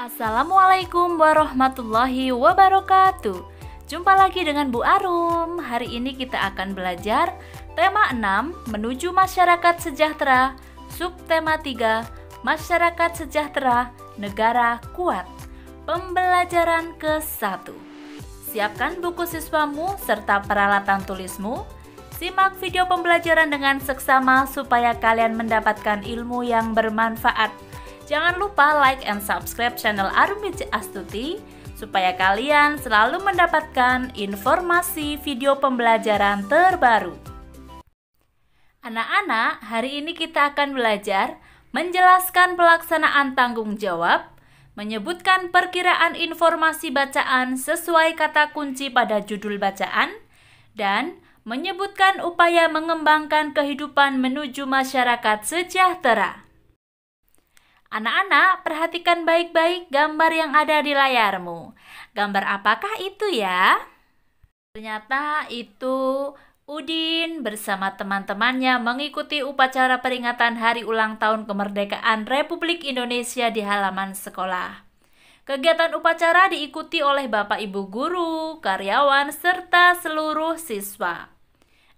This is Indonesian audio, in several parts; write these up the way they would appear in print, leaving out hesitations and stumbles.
Assalamualaikum warahmatullahi wabarakatuh. Jumpa lagi dengan Bu Arum. Hari ini kita akan belajar tema 6 menuju masyarakat sejahtera, subtema 3 masyarakat sejahtera, negara kuat. Pembelajaran ke-1. Siapkan buku siswamu serta peralatan tulismu. Simak video pembelajaran dengan seksama supaya kalian mendapatkan ilmu yang bermanfaat. Jangan lupa like and subscribe channel Arum Widji Astuti supaya kalian selalu mendapatkan informasi video pembelajaran terbaru. Anak-anak, hari ini kita akan belajar menjelaskan pelaksanaan tanggung jawab, menyebutkan perkiraan informasi bacaan sesuai kata kunci pada judul bacaan, dan menyebutkan upaya mengembangkan kehidupan menuju masyarakat sejahtera. Anak-anak, perhatikan baik-baik gambar yang ada di layarmu. Gambar apakah itu ya? Ternyata itu Udin bersama teman-temannya mengikuti upacara peringatan Hari Ulang Tahun Kemerdekaan Republik Indonesia di halaman sekolah. Kegiatan upacara diikuti oleh Bapak Ibu guru, karyawan, serta seluruh siswa.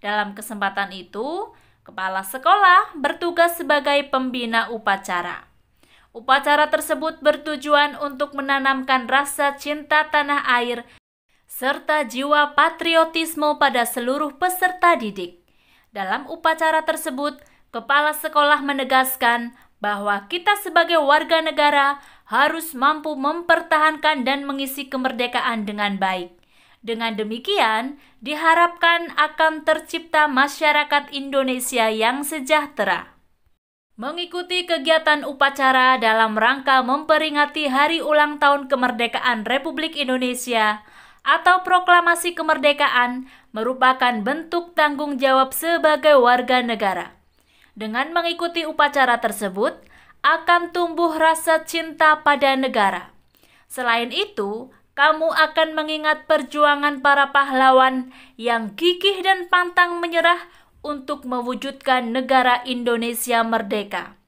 Dalam kesempatan itu, kepala sekolah bertugas sebagai pembina upacara. Upacara tersebut bertujuan untuk menanamkan rasa cinta tanah air serta jiwa patriotisme pada seluruh peserta didik. Dalam upacara tersebut, kepala sekolah menegaskan bahwa kita sebagai warga negara harus mampu mempertahankan dan mengisi kemerdekaan dengan baik. Dengan demikian, diharapkan akan tercipta masyarakat Indonesia yang sejahtera. Mengikuti kegiatan upacara dalam rangka memperingati Hari Ulang Tahun Kemerdekaan Republik Indonesia atau Proklamasi Kemerdekaan merupakan bentuk tanggung jawab sebagai warga negara. Dengan mengikuti upacara tersebut, akan tumbuh rasa cinta pada negara. Selain itu, kamu akan mengingat perjuangan para pahlawan yang gigih dan pantang menyerah untuk mewujudkan negara Indonesia merdeka,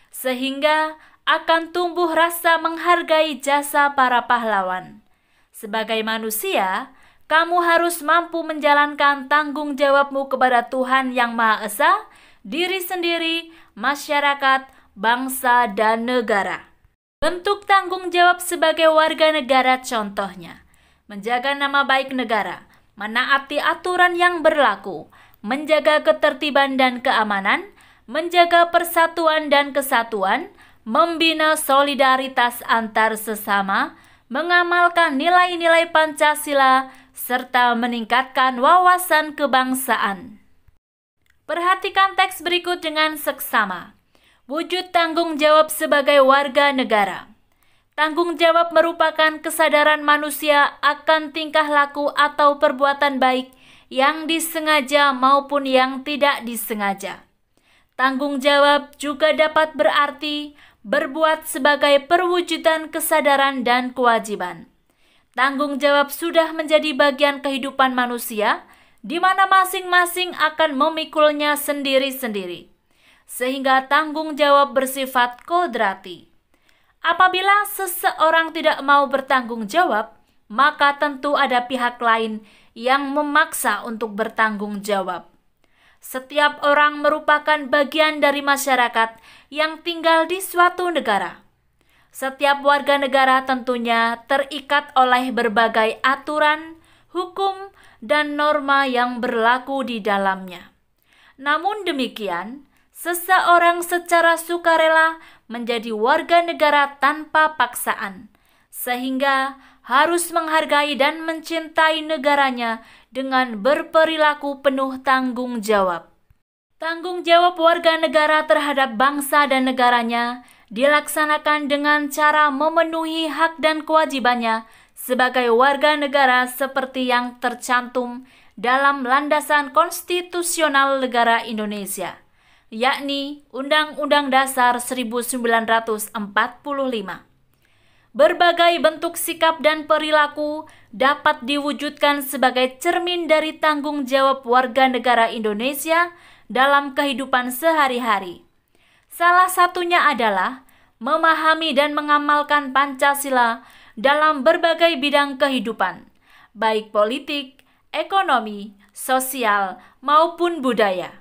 sehingga akan tumbuh rasa menghargai jasa para pahlawan. Sebagai manusia, kamu harus mampu menjalankan tanggung jawabmu kepada Tuhan Yang Maha Esa, diri sendiri, masyarakat, bangsa, dan negara. Bentuk tanggung jawab sebagai warga negara contohnya, menjaga nama baik negara, menaati aturan yang berlaku, menjaga ketertiban dan keamanan, menjaga persatuan dan kesatuan, membina solidaritas antar sesama, mengamalkan nilai-nilai Pancasila, serta meningkatkan wawasan kebangsaan. Perhatikan teks berikut dengan seksama. Wujud tanggung jawab sebagai warga negara. Tanggung jawab merupakan kesadaran manusia akan tingkah laku atau perbuatan baik yang disengaja maupun yang tidak disengaja. Tanggung jawab juga dapat berarti berbuat sebagai perwujudan kesadaran dan kewajiban. Tanggung jawab sudah menjadi bagian kehidupan manusia, di mana masing-masing akan memikulnya sendiri-sendiri, sehingga tanggung jawab bersifat kodrati. Apabila seseorang tidak mau bertanggung jawab, maka tentu ada pihak lain yang memaksa untuk bertanggung jawab. Setiap orang merupakan bagian dari masyarakat yang tinggal di suatu negara. Setiap warga negara tentunya terikat oleh berbagai aturan, hukum, dan norma yang berlaku di dalamnya. Namun demikian, seseorang secara sukarela menjadi warga negara tanpa paksaan, sehingga harus menghargai dan mencintai negaranya dengan berperilaku penuh tanggung jawab. Tanggung jawab warga negara terhadap bangsa dan negaranya dilaksanakan dengan cara memenuhi hak dan kewajibannya sebagai warga negara seperti yang tercantum dalam landasan konstitusional negara Indonesia, yakni Undang-Undang Dasar 1945. Berbagai bentuk sikap dan perilaku dapat diwujudkan sebagai cermin dari tanggung jawab warga negara Indonesia dalam kehidupan sehari-hari. Salah satunya adalah memahami dan mengamalkan Pancasila dalam berbagai bidang kehidupan, baik politik, ekonomi, sosial, maupun budaya.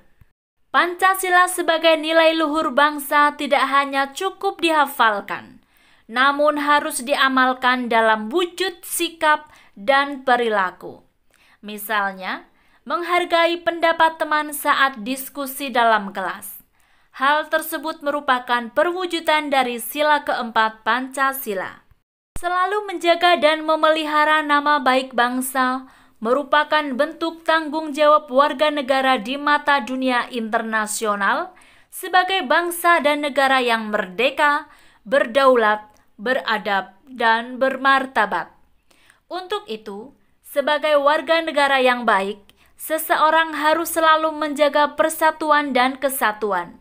Pancasila sebagai nilai luhur bangsa tidak hanya cukup dihafalkan, namun harus diamalkan dalam wujud sikap dan perilaku. Misalnya, menghargai pendapat teman saat diskusi dalam kelas. Hal tersebut merupakan perwujudan dari sila keempat Pancasila. Selalu menjaga dan memelihara nama baik bangsa merupakan bentuk tanggung jawab warga negara di mata dunia internasional sebagai bangsa dan negara yang merdeka, berdaulat, beradab, dan bermartabat. Untuk itu, sebagai warga negara yang baik, seseorang harus selalu menjaga persatuan dan kesatuan,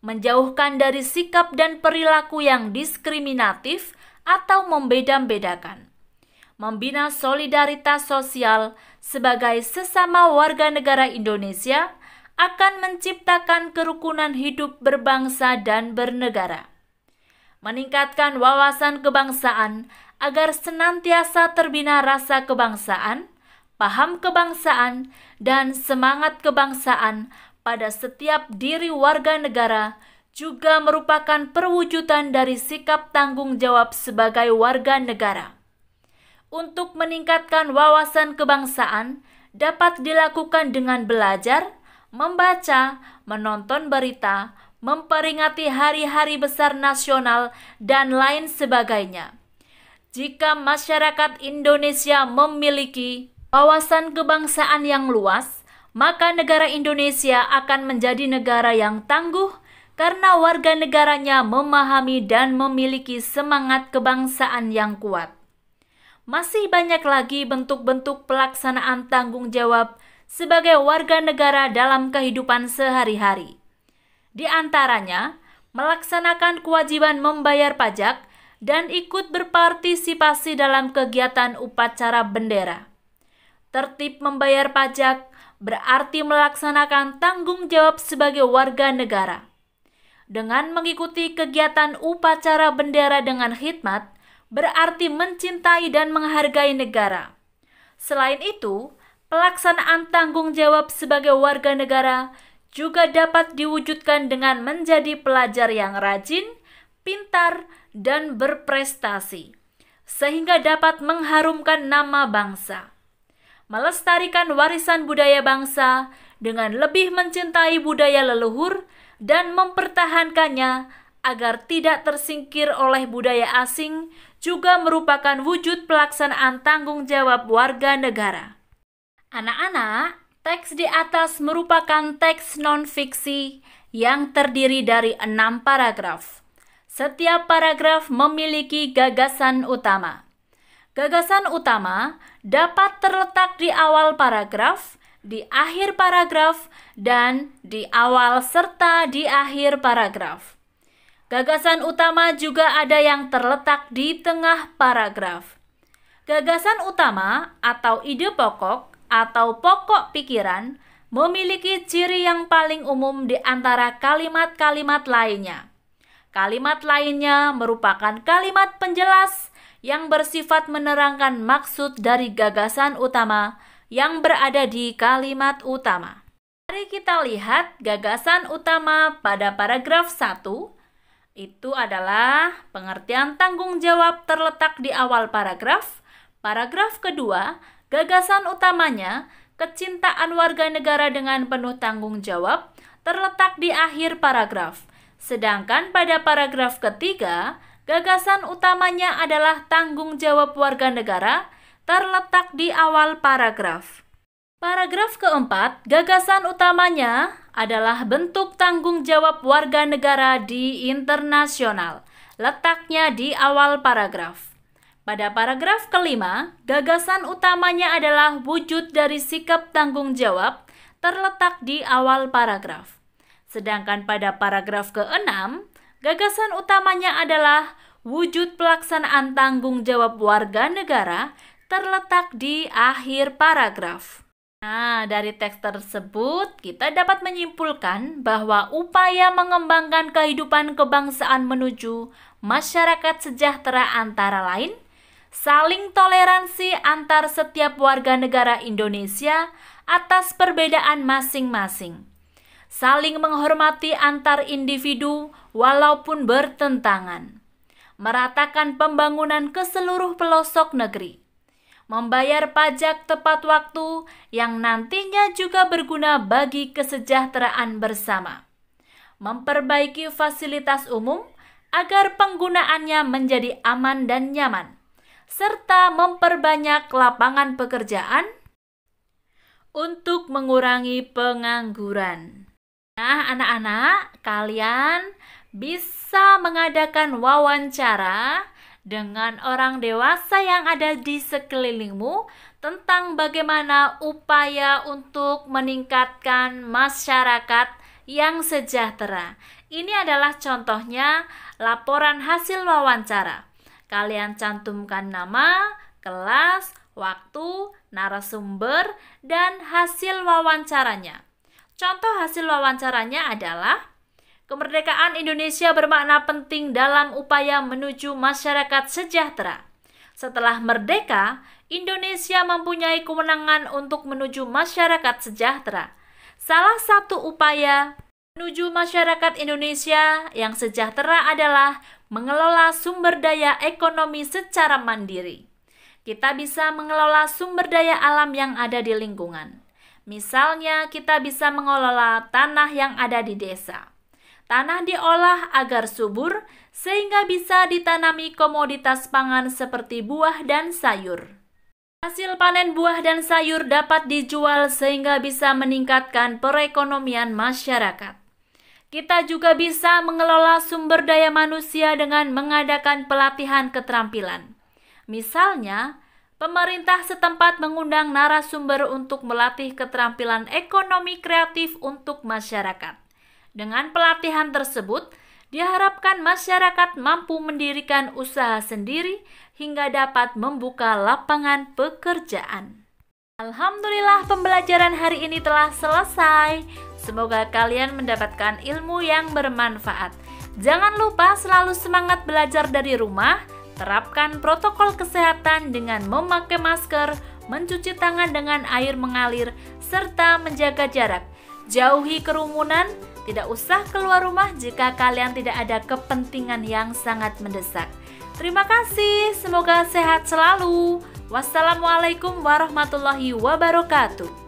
menjauhkan dari sikap dan perilaku yang diskriminatif atau membeda-bedakan, membina solidaritas sosial sebagai sesama warga negara Indonesia akan menciptakan kerukunan hidup berbangsa dan bernegara, meningkatkan wawasan kebangsaan agar senantiasa terbina rasa kebangsaan, paham kebangsaan, dan semangat kebangsaan pada setiap diri warga negara juga merupakan perwujudan dari sikap tanggung jawab sebagai warga negara. Untuk meningkatkan wawasan kebangsaan dapat dilakukan dengan belajar, membaca, menonton berita, memperingati hari-hari besar nasional, dan lain sebagainya. Jika masyarakat Indonesia memiliki wawasan kebangsaan yang luas, maka negara Indonesia akan menjadi negara yang tangguh karena warga negaranya memahami dan memiliki semangat kebangsaan yang kuat. Masih banyak lagi bentuk-bentuk pelaksanaan tanggung jawab sebagai warga negara dalam kehidupan sehari-hari. Di antaranya, melaksanakan kewajiban membayar pajak dan ikut berpartisipasi dalam kegiatan upacara bendera. Tertib membayar pajak berarti melaksanakan tanggung jawab sebagai warga negara. Dengan mengikuti kegiatan upacara bendera dengan khidmat, berarti mencintai dan menghargai negara. Selain itu, pelaksanaan tanggung jawab sebagai warga negara juga dapat diwujudkan dengan menjadi pelajar yang rajin, pintar, dan berprestasi, sehingga dapat mengharumkan nama bangsa. Melestarikan warisan budaya bangsa dengan lebih mencintai budaya leluhur dan mempertahankannya agar tidak tersingkir oleh budaya asing juga merupakan wujud pelaksanaan tanggung jawab warga negara. Anak-anak, teks di atas merupakan teks non-fiksi yang terdiri dari 6 paragraf. Setiap paragraf memiliki gagasan utama. Gagasan utama dapat terletak di awal paragraf, di akhir paragraf, dan di awal serta di akhir paragraf. Gagasan utama juga ada yang terletak di tengah paragraf. Gagasan utama atau ide pokok atau pokok pikiran memiliki ciri yang paling umum di antara kalimat-kalimat lainnya. Kalimat lainnya merupakan kalimat penjelas yang bersifat menerangkan maksud dari gagasan utama yang berada di kalimat utama. Mari kita lihat gagasan utama pada paragraf 1. Itu adalah pengertian tanggung jawab terletak di awal paragraf. Paragraf kedua, gagasan utamanya, kecintaan warga negara dengan penuh tanggung jawab, terletak di akhir paragraf. Sedangkan pada paragraf ketiga, gagasan utamanya adalah tanggung jawab warga negara, terletak di awal paragraf. Paragraf keempat, gagasan utamanya adalah bentuk tanggung jawab warga negara di internasional, letaknya di awal paragraf. Pada paragraf kelima, gagasan utamanya adalah wujud dari sikap tanggung jawab, terletak di awal paragraf. Sedangkan pada paragraf keenam, gagasan utamanya adalah wujud pelaksanaan tanggung jawab warga negara, terletak di akhir paragraf. Nah, dari teks tersebut kita dapat menyimpulkan bahwa upaya mengembangkan kehidupan kebangsaan menuju masyarakat sejahtera antara lain, saling toleransi antar setiap warga negara Indonesia atas perbedaan masing-masing, saling menghormati antar individu walaupun bertentangan, meratakan pembangunan ke seluruh pelosok negeri, membayar pajak tepat waktu yang nantinya juga berguna bagi kesejahteraan bersama, memperbaiki fasilitas umum agar penggunaannya menjadi aman dan nyaman, serta memperbanyak lapangan pekerjaan untuk mengurangi pengangguran. Nah, anak-anak, kalian bisa mengadakan wawancara dengan orang dewasa yang ada di sekelilingmu tentang bagaimana upaya untuk meningkatkan masyarakat yang sejahtera. Ini adalah contohnya laporan hasil wawancara. Kalian cantumkan nama, kelas, waktu, narasumber, dan hasil wawancaranya. Contoh hasil wawancaranya adalah kemerdekaan Indonesia bermakna penting dalam upaya menuju masyarakat sejahtera. Setelah merdeka, Indonesia mempunyai kewenangan untuk menuju masyarakat sejahtera. Salah satu upaya menuju masyarakat Indonesia yang sejahtera adalah mengelola sumber daya ekonomi secara mandiri. Kita bisa mengelola sumber daya alam yang ada di lingkungan. Misalnya, kita bisa mengelola tanah yang ada di desa. Tanah diolah agar subur sehingga bisa ditanami komoditas pangan seperti buah dan sayur. Hasil panen buah dan sayur dapat dijual sehingga bisa meningkatkan perekonomian masyarakat. Kita juga bisa mengelola sumber daya manusia dengan mengadakan pelatihan keterampilan. Misalnya, pemerintah setempat mengundang narasumber untuk melatih keterampilan ekonomi kreatif untuk masyarakat. Dengan pelatihan tersebut, diharapkan masyarakat mampu mendirikan usaha sendiri hingga dapat membuka lapangan pekerjaan. Alhamdulillah, pembelajaran hari ini telah selesai. Semoga kalian mendapatkan ilmu yang bermanfaat. Jangan lupa selalu semangat belajar dari rumah. Terapkan protokol kesehatan dengan memakai masker, mencuci tangan dengan air mengalir, serta menjaga jarak. Jauhi kerumunan. Tidak usah keluar rumah jika kalian tidak ada kepentingan yang sangat mendesak. Terima kasih, semoga sehat selalu. Wassalamualaikum warahmatullahi wabarakatuh.